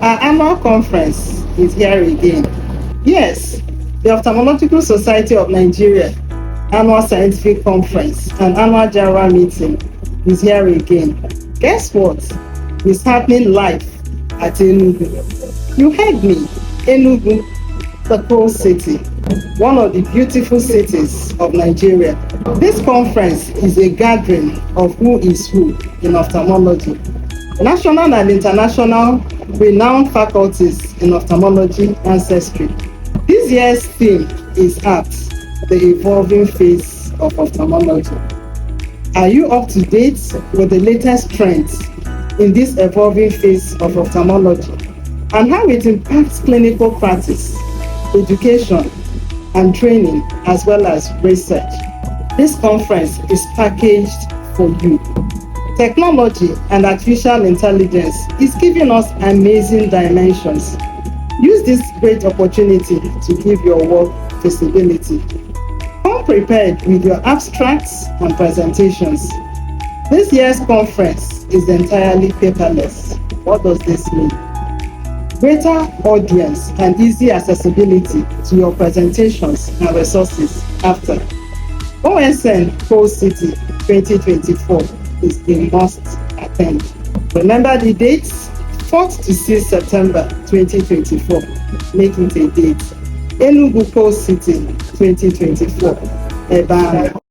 Our annual conference is here again. Yes, the Ophthalmological Society of Nigeria Annual Scientific Conference and Annual General Meeting is here again. Guess what? It's happening live at Enugu. You heard me, Enugu, the coal city, one of the beautiful cities of Nigeria. This conference is a gathering of who is who in ophthalmology. National and international renowned faculties in ophthalmology ancestry. This year's theme is Art, the evolving face of ophthalmology. Are you up to date with the latest trends in this evolving face of ophthalmology and how it impacts clinical practice, education, and training, as well as research? This conference is packaged for you. Technology and artificial intelligence is giving us amazing dimensions. Use this great opportunity to give your work visibility. Come prepared with your abstracts and presentations. This year's conference is entirely paperless. What does this mean? Greater audience and easy accessibility to your presentations and resources after. OSN COALCITY 2024 is a must attend. Remember the dates? 4th to 6th September 2024. Make it a date. Enugu COALCITY 2024. Ebeano.